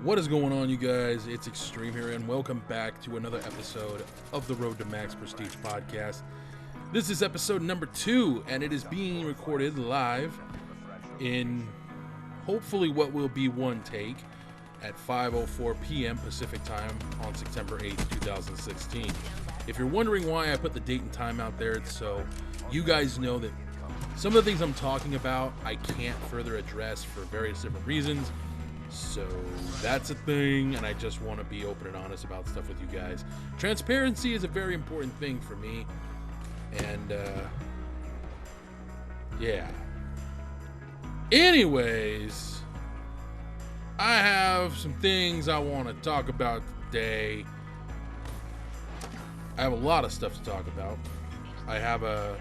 What is going on, you guys? It's Extreme here, and welcome back to another episode of the Road to Max Prestige podcast. This is episode number 2, and it is being recorded live in hopefully what will be one take at 5:04 p.m. Pacific time on September 8th, 2016. If you're wondering why I put the date and time out there, it's so you guys know that some of the things I'm talking about I can't further address for various different reasons. So that's a thing, and I just want to be open and honest about stuff with you guys. Transparency is a very important thing for me, and yeah. Anyways, I have some things I want to talk about today. I have a lot of stuff to talk about. I have a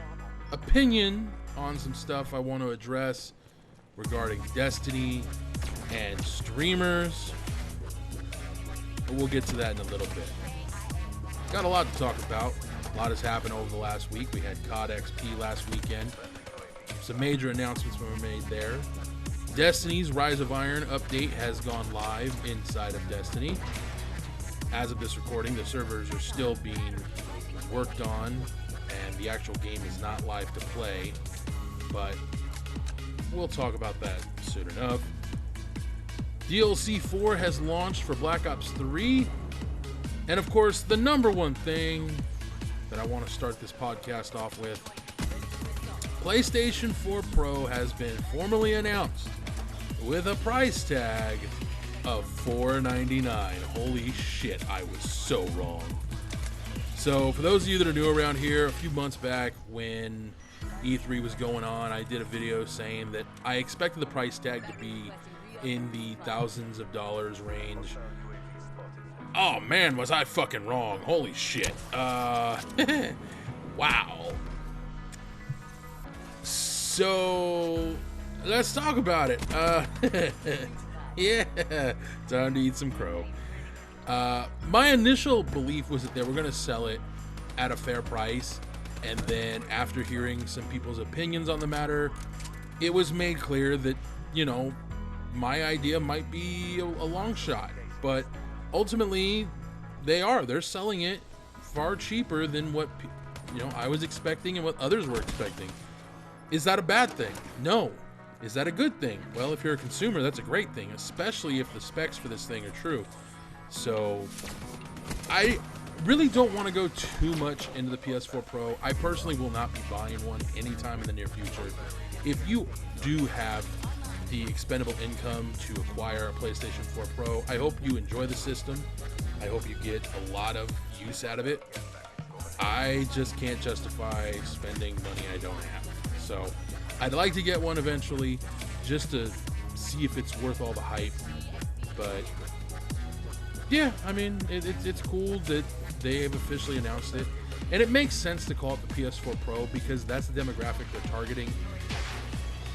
opinion on some stuff I want to address regarding Destiny and streamers, but we'll get to that in a little bit. Got a lot to talk about. A lot has happened over the last week. We had COD XP last weekend. Some major announcements were made there. Destiny's Rise of Iron update has gone live inside of Destiny. As of this recording, the servers are still being worked on, and the actual game is not live to play, but we'll talk about that soon enough. DLC 4 has launched for Black Ops 3. And of course, the number one thing that I want to start this podcast off with, PlayStation 4 Pro has been formally announced with a price tag of $499. Holy shit, I was so wrong. So for those of you that are new around here, a few months back when E3 was going on, I did a video saying that I expected the price tag to be in the thousands of dollars range. Oh man, was I fucking wrong. Holy shit. Wow. So let's talk about it. Yeah, time to eat some crow. My initial belief was that they were going to sell it at a fair price, and then after hearing some people's opinions on the matter, it was made clear that, you know, my idea might be a long shot, but ultimately they're selling it far cheaper than what I was expecting and what others were expecting. Is that a bad thing? No. Is that a good thing? Well, if you're a consumer, that's a great thing, especially if the specs for this thing are true. So I really don't want to go too much into the PS4 Pro. I personally will not be buying one anytime in the near future. If you do have the expendable income to acquire a PlayStation 4 Pro, I hope you enjoy the system. I hope you get a lot of use out of it. I just can't justify spending money I don't have. So I'd like to get one eventually just to see if it's worth all the hype. But yeah, I mean, it's cool that they have officially announced it. And it makes sense to call it the PS4 Pro because that's the demographic they're targeting.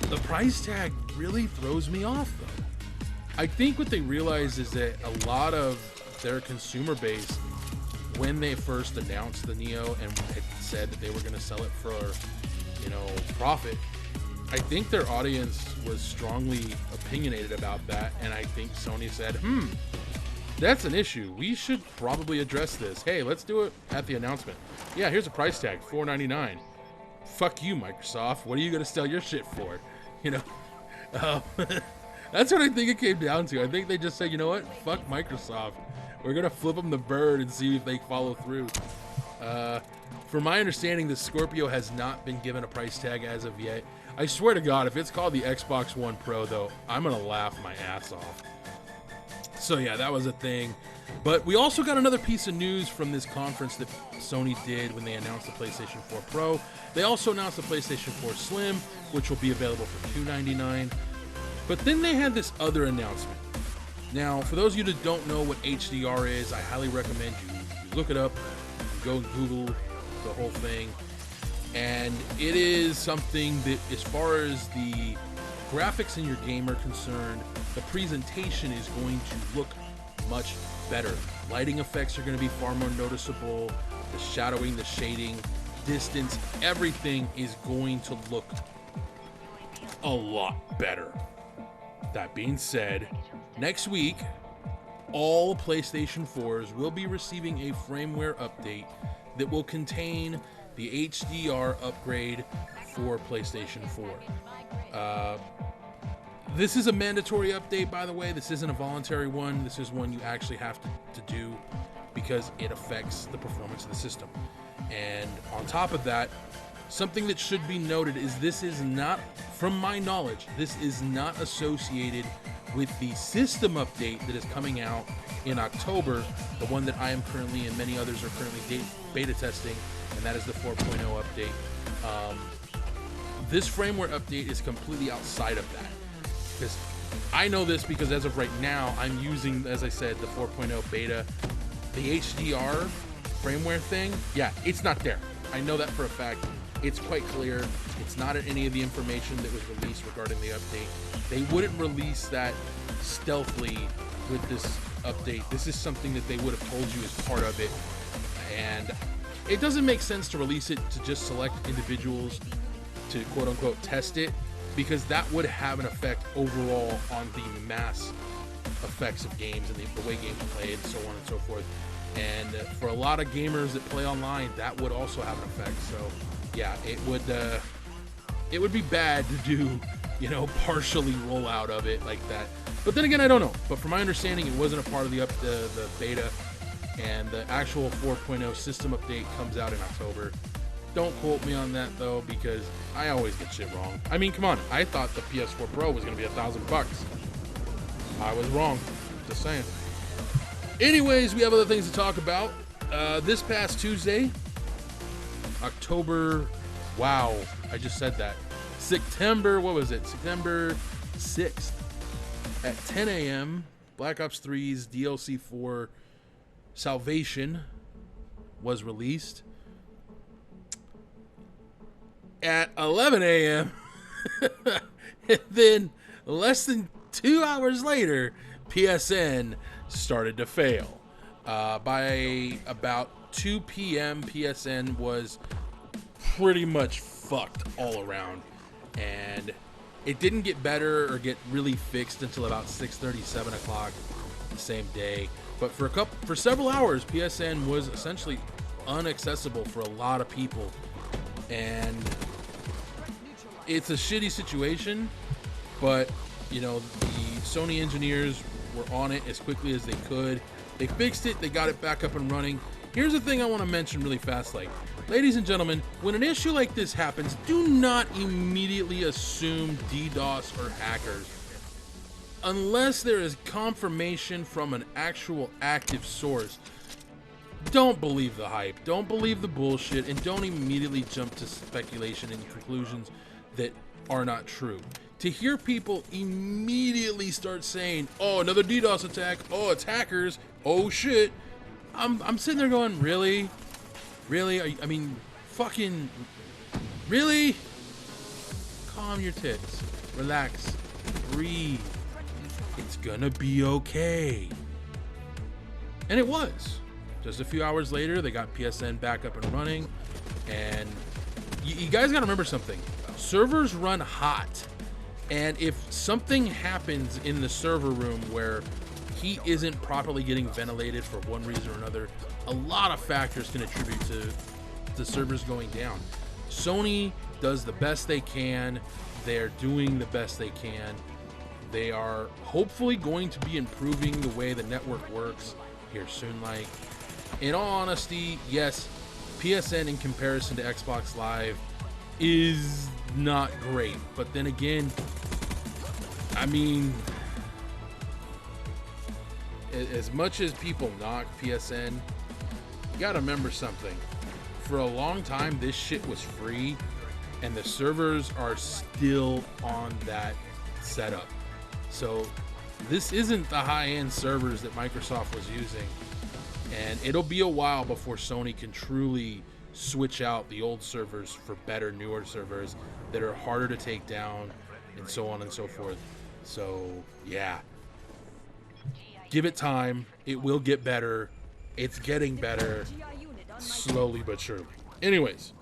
The price tag really throws me off, though. I think what they realize is that a lot of their consumer base, when they first announced the Neo and had said that they were going to sell it for, profit, I think their audience was strongly opinionated about that, and I think Sony said, that's an issue. We should probably address this. Hey, let's do it at the announcement. Yeah, here's a price tag, $499. Fuck you, Microsoft. What are you going to sell your shit for? That's what I think it came down to. I think they just said, you know what? Fuck Microsoft. We're going to flip them the bird and see if they follow through. From my understanding, the Scorpio has not been given a price tag as of yet. I swear to God, if it's called the Xbox One Pro, though, I'm going to laugh my ass off. So yeah, that was a thing. But we also got another piece of news from this conference that Sony did when they announced the PlayStation 4 Pro. They also announced the PlayStation 4 Slim, which will be available for $299. But then they had this other announcement. Now, for those of you that don't know what HDR is, I highly recommend you look it up, go Google the whole thing. And it is something that, as far as the graphics in your game are concerned, the presentation is going to look much better. Lighting effects are going to be far more noticeable. The shadowing, the shading, distance, everything is going to look a lot better. That being said, next week all PlayStation 4s will be receiving a firmware update that will contain the HDR upgrade for PlayStation 4. This is a mandatory update, by the way. This isn't a voluntary one. This is one you actually have to do because it affects the performance of the system. And on top of that, something that should be noted is this is not, from my knowledge, this is not associated with the system update that is coming out in October, the one that I am currently and many others are currently beta testing, and that is the 4.0 update. This firmware update is completely outside of that. Because I know this because as of right now, I'm using, as I said, the 4.0 beta. The HDR firmware thing, yeah, it's not there. I know that for a fact. It's quite clear. It's not in any of the information that was released regarding the update. They wouldn't release that stealthily with this update. This is something that they would have told you as part of it. And it doesn't make sense to release it to just select individuals to quote unquote test it, because that would have an effect overall on the mass effects of games and the way games play and so on and so forth. And for a lot of gamers that play online, that would also have an effect. So yeah, it would be bad to do, you know, partially rollout of it like that. But then again, I don't know. But from my understanding, it wasn't a part of the beta, and the actual 4.0 system update comes out in October. Don't quote me on that though, because I always get shit wrong. I mean, come on. I thought the PS4 Pro was gonna be $1,000. I was wrong. Just saying. Anyways, we have other things to talk about. This past Tuesday, October, wow, I just said that. September 6th at 10 a.m., Black Ops 3's DLC 4 Salvation was released. At 11 a.m., and then less than 2 hours later, PSN started to fail. By about 2 p.m., PSN was pretty much fucked all around, and it didn't get better or get really fixed until about 6:30, 7 o'clock the same day. But for several hours, PSN was essentially inaccessible for a lot of people, and it's a shitty situation. But you know, the Sony engineers were on it as quickly as they could. They fixed it. They got it back up and running. Here's the thing I want to mention really fast, like, ladies and gentlemen, when an issue like this happens, do not immediately assume DDoS or hackers. Unless there is confirmation from an actual active source, don't believe the hype, don't believe the bullshit, and don't immediately jump to speculation and conclusions that are not true. To hear people immediately start saying, oh, another DDoS attack, oh, it's hackers, oh shit, I'm sitting there going, really? Really? I mean, fucking, really? Calm your tits, relax, breathe. It's gonna be okay. And it was. Just a few hours later, they got PSN back up and running. And you guys gotta remember something. Servers run hot. And if something happens in the server room where heat isn't properly getting ventilated for one reason or another, a lot of factors can attribute to the servers going down. Sony does the best they can. They're doing the best they can. They are hopefully going to be improving the way the network works here soon. Like, in all honesty, yes, PSN in comparison to Xbox Live is not great. But then again, I mean, as much as people knock PSN, you gotta remember something. For a long time, this shit was free, and the servers are still on that setup. So this isn't the high-end servers that Microsoft was using, and it'll be a while before Sony can truly switch out the old servers for better, newer servers that are harder to take down, and so on and so forth. So yeah, give it time. It will get better. It's getting better, slowly but surely. Anyways,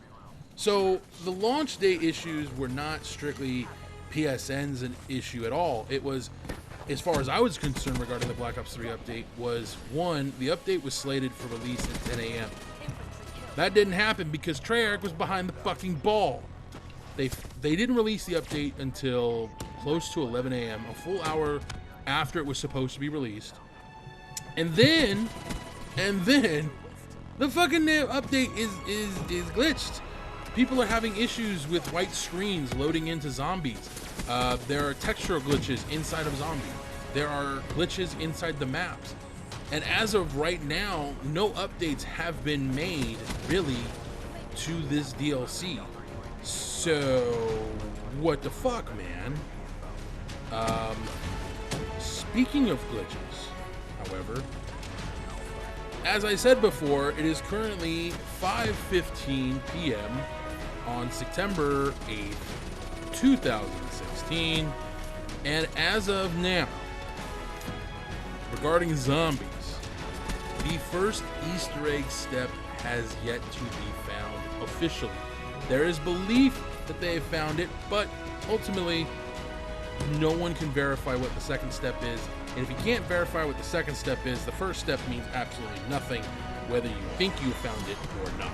so the launch day issues were not strictly PSN's an issue at all. It was as far as I was concerned regarding the Black Ops 3 update, was one, the update was slated for release at 10 a.m. That didn't happen because Treyarch was behind the fucking ball. They didn't release the update until close to 11 a.m., a full hour after it was supposed to be released. And then the fucking update is glitched. People are having issues with white screens loading into zombies. There are textural glitches inside of zombies. There are glitches inside the maps. And as of right now, no updates have been made, really, to this DLC. So, what the fuck, man? Speaking of glitches, however, as I said before, it is currently 5:15 p.m. on September 8th, 2016, and as of now, regarding zombies, the first Easter egg step has yet to be found officially. There is belief that they have found it, but ultimately, no one can verify what the second step is. And if you can't verify what the second step is, the first step means absolutely nothing, whether you think you found it or not.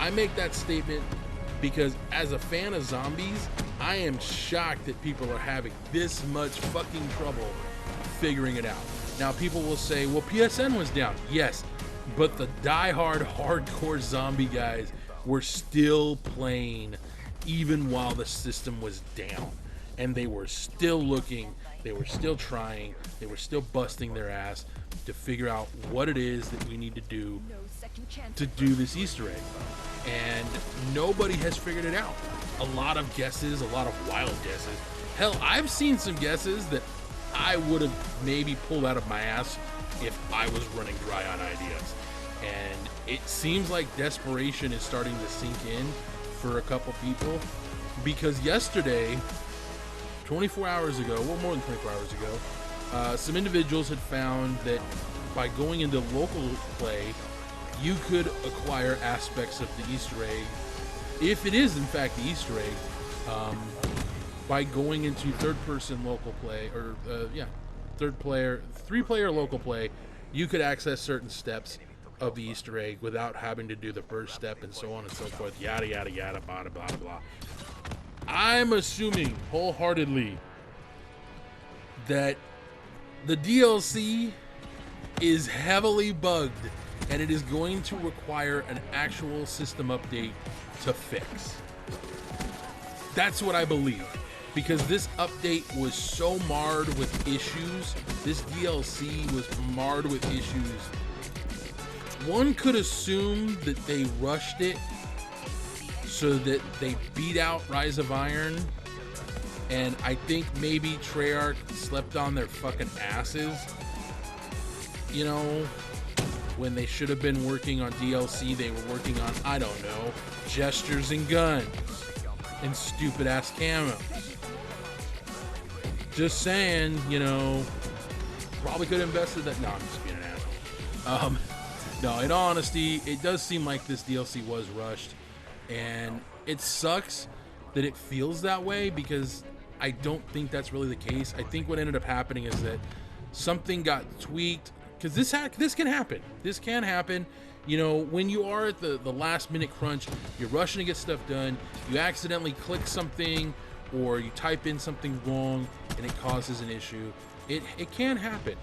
I make that statement because as a fan of zombies, I am shocked that people are having this much fucking trouble figuring it out. Now, people will say, well, PSN was down. Yes, but the die-hard, hardcore zombie guys were still playing even while the system was down. And they were still looking, they were still trying, they were still busting their ass to figure out what it is that we need to do this Easter egg. And nobody has figured it out. A lot of guesses, a lot of wild guesses. Hell, I've seen some guesses that I would have maybe pulled out of my ass if I was running dry on ideas. And it seems like desperation is starting to sink in for a couple people, because yesterday, 24 hours ago, well, more than 24 hours ago, some individuals had found that by going into local play, you could acquire aspects of the Easter egg, if it is in fact the Easter egg, by going into third-person local play, or three-player local play. You could access certain steps of the Easter egg without having to do the first step, and so on and so forth, yada yada yada, blah blah blah blah. I'm assuming wholeheartedly that the DLC is heavily bugged and it is going to require an actual system update to fix. That's what I believe, because this update was so marred with issues. This DLC was marred with issues. One could assume that they rushed it so that they beat out Rise of Iron, and I think maybe Treyarch slept on their fucking asses, you know, when they should have been working on DLC. They were working on, I don't know, gestures and guns and stupid ass camos. Just saying, you know, probably could have invested that. No, I'm just being an asshole. No, in all honesty, it does seem like this DLC was rushed, and it sucks that it feels that way, because I don't think that's really the case. I think what ended up happening is that something got tweaked, because this can happen. This can happen. You know, when you are at the last minute crunch, you're rushing to get stuff done, you accidentally click something, or you type in something wrong, and it causes an issue. It can happen.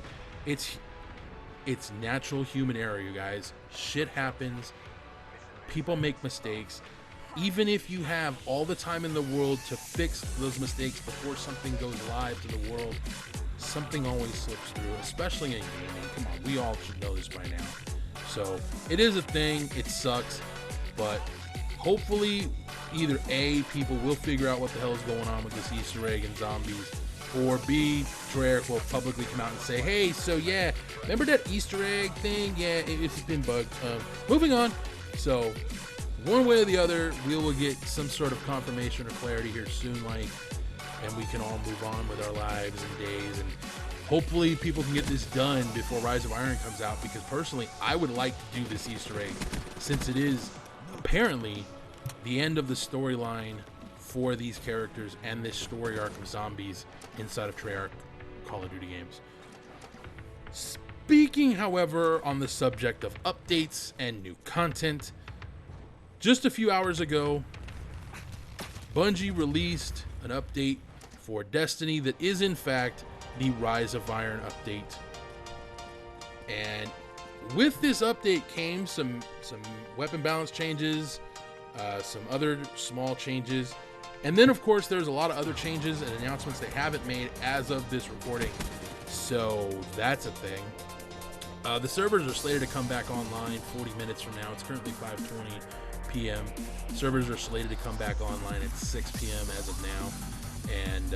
It's natural human error, you guys. Shit happens. People make mistakes. Even if you have all the time in the world to fix those mistakes before something goes live to the world, something always slips through, especially in gaming. Come on, we all should know this by now. So, it is a thing. It sucks. But hopefully, either A, people will figure out what the hell is going on with this Easter egg and zombies, or B, Treyarch will publicly come out and say, hey, so yeah, remember that Easter egg thing? Yeah, it's been bugged. Moving on. So, one way or the other, we will get some sort of confirmation or clarity here soon, and we can all move on with our lives and days, and hopefully people can get this done before Rise of Iron comes out, because personally, I would like to do this Easter egg, since it is apparently the end of the storyline for these characters and this story arc of zombies inside of Treyarch Call of Duty games. Speaking, however, on the subject of updates and new content, just a few hours ago, Bungie released an update for Destiny that is, in fact, the Rise of Iron update. And with this update came some weapon balance changes, some other small changes, and then, of course, there's a lot of other changes and announcements they haven't made as of this recording. So that's a thing. The servers are slated to come back online 40 minutes from now. It's currently 5:20 p.m. Servers are slated to come back online at 6 p.m. as of now. And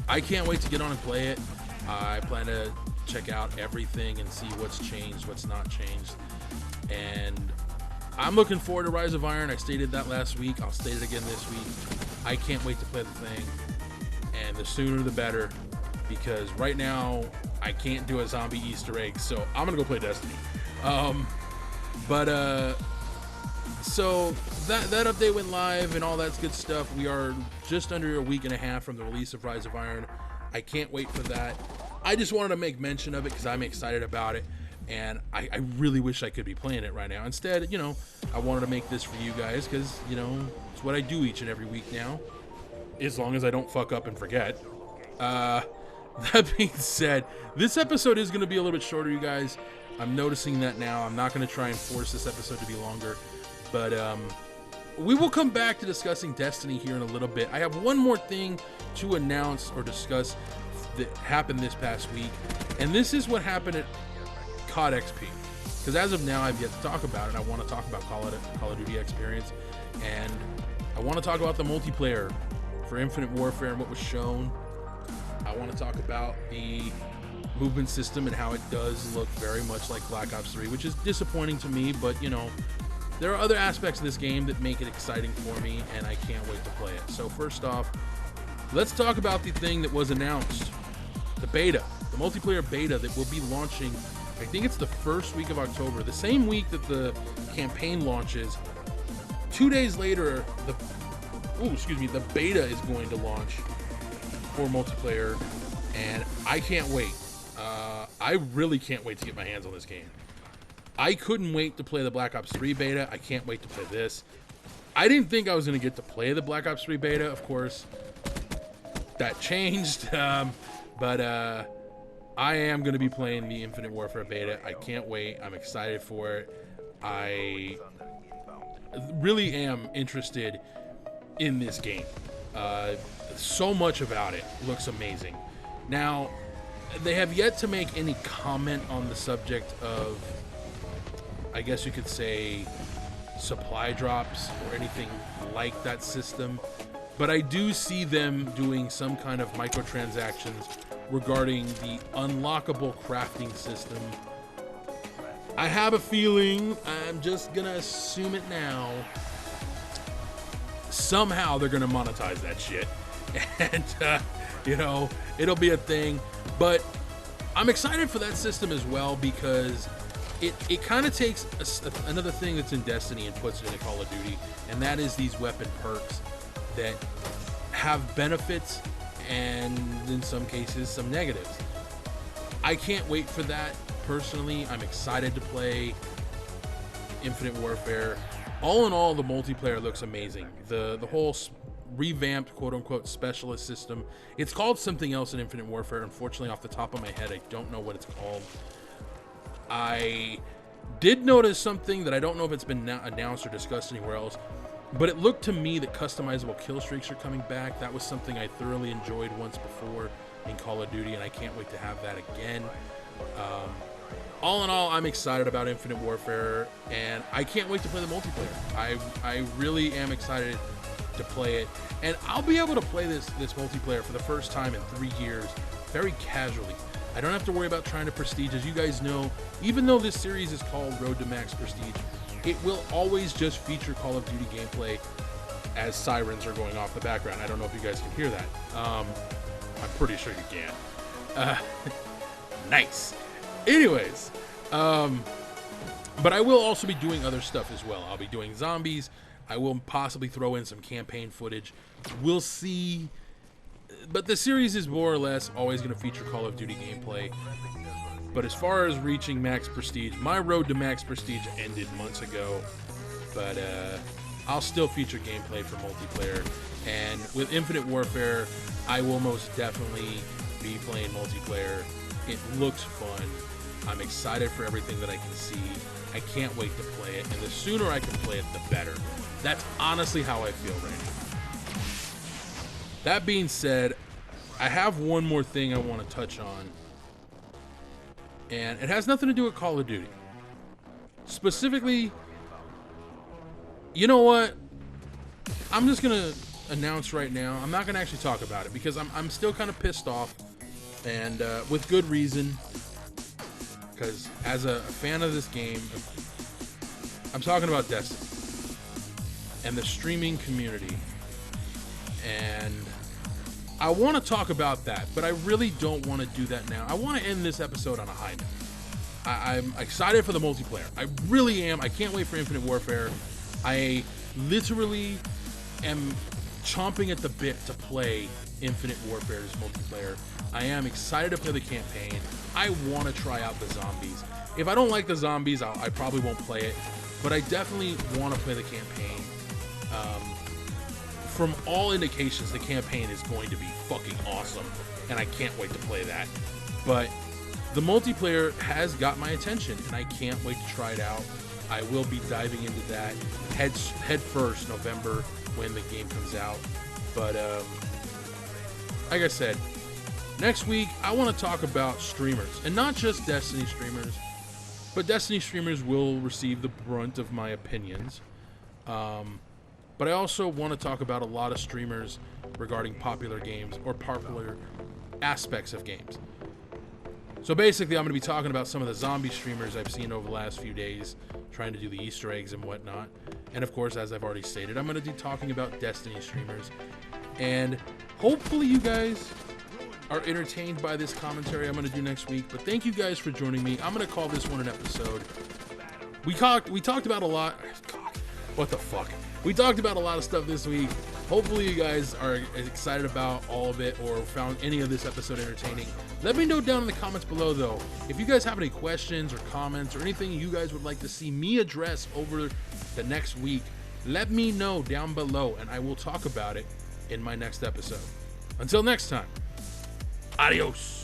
I can't wait to get on and play it. I plan to check out everything and see what's changed, what's not changed. And I'm looking forward to Rise of Iron. I stated that last week. I'll state it again this week. I can't wait to play the thing. And the sooner the better. Because right now, I can't do a zombie Easter egg. So I'm going to go play Destiny. So that update went live and all that's good stuff. We are just under a week and a half from the release of Rise of Iron. I can't wait for that. I just wanted to make mention of it because I'm excited about it. And I really wish I could be playing it right now. Instead, I wanted to make this for you guys because, it's what I do each and every week now. As long as I don't fuck up and forget. That being said, this episode is going to be a little bit shorter, you guys. I'm noticing that now. I'm not going to try and force this episode to be longer. But we will come back to discussing Destiny here in a little bit. I have one more thing to announce or discuss that happened this past week. And this is what happened at COD XP. Because as of now, I've yet to talk about it. I want to talk about Call of Duty experience. And I want to talk about the multiplayer for Infinite Warfare and what was shown. I want to talk about the movement system and how it does look very much like Black Ops 3, which is disappointing to me, but there are other aspects of this game that make it exciting for me, and I can't wait to play it. So first off, let's talk about the thing that was announced, the beta, the multiplayer beta that will be launching, I think it's the first week of October, the same week that the campaign launches. 2 days later, the beta is going to launch for multiplayer, and I can't wait. I really can't wait to get my hands on this game. I couldn't wait to play the Black Ops 3 beta. I can't wait to play this. I didn't think I was going to get to play the Black Ops 3 beta, of course. That changed, but I am going to be playing the Infinite Warfare beta. I can't wait. I'm excited for it. I really am interested in this game. So much about it looks amazing. Now, they have yet to make any comment on the subject of, I guess you could say, supply drops or anything like that system. But I do see them doing some kind of microtransactions regarding the unlockable crafting system. I have a feeling, I'm just gonna assume it now, somehow they're gonna monetize that shit. And, it'll be a thing. But I'm excited for that system as well because it kind of takes another thing that's in Destiny and puts it into Call of Duty, and that is these weapon perks that have benefits and, in some cases, some negatives. I can't wait for that. Personally, I'm excited to play Infinite Warfare. All in all, the multiplayer looks amazing. The whole revamped quote-unquote specialist system. It's called something else in Infinite Warfare. Unfortunately, off the top of my head, I don't know what it's called. I did notice something that I don't know if it's been announced or discussed anywhere else, but it looked to me that customizable kill streaks are coming back. That was something I thoroughly enjoyed once before in Call of Duty, and I can't wait to have that again. All in all, I'm excited about Infinite Warfare, and I can't wait to play the multiplayer. I really am excited to play it, and I'll be able to play this multiplayer for the first time in 3 years very casually. I don't have to worry about trying to prestige. As you guys know, even though this series is called Road to Max Prestige, it will always just feature Call of Duty gameplay as sirens are going off the background. I don't know if you guys can hear that. I'm pretty sure you can. Nice. Anyways, but I will also be doing other stuff as well. I'll be doing zombies. I will possibly throw in some campaign footage. We'll see. But the series is more or less always going to feature Call of Duty gameplay. But as far as reaching max prestige, my road to max prestige ended months ago. But I'll still feature gameplay for multiplayer. And with Infinite Warfare, I will most definitely be playing multiplayer. It looks fun. I'm excited for everything that I can see. I can't wait to play it. And the sooner I can play it, the better. That's honestly how I feel right now. That being said, I have one more thing I want to touch on. And it has nothing to do with Call of Duty. Specifically, you know what? I'm just going to announce right now. I'm not going to actually talk about it because I'm still kind of pissed off. And with good reason. Because as a fan of this game, I'm talking about Destiny. And the streaming community. And I want to talk about that, but I really don't want to do that now. I want to end this episode on a high note. I'm excited for the multiplayer. I really am. I can't wait for Infinite Warfare. I literally am chomping at the bit to play Infinite Warfare's multiplayer. I am excited to play the campaign. I want to try out the zombies. If I don't like the zombies, I probably won't play it, but I definitely want to play the campaign. From all indications, the campaign is going to be fucking awesome, and I can't wait to play that. But the multiplayer has got my attention, and I can't wait to try it out. I will be diving into that head first November when the game comes out. But like I said, next week I want to talk about streamers, and not just Destiny streamers, but Destiny streamers will receive the brunt of my opinions. But I also want to talk about a lot of streamers regarding popular games or popular aspects of games. So basically, I'm going to be talking about some of the zombie streamers I've seen over the last few days, trying to do the Easter eggs and whatnot. And of course, as I've already stated, I'm going to be talking about Destiny streamers. And hopefully you guys are entertained by this commentary I'm going to do next week. But thank you guys for joining me. I'm going to call this one an episode. We talked about a lot. God, what the fuck? We talked about a lot of stuff this week. Hopefully you guys are excited about all of it or found any of this episode entertaining. Let me know down in the comments below, though, if you guys have any questions or comments or anything you guys would like to see me address over the next week. Let me know down below, and I will talk about it in my next episode. Until next time, adios.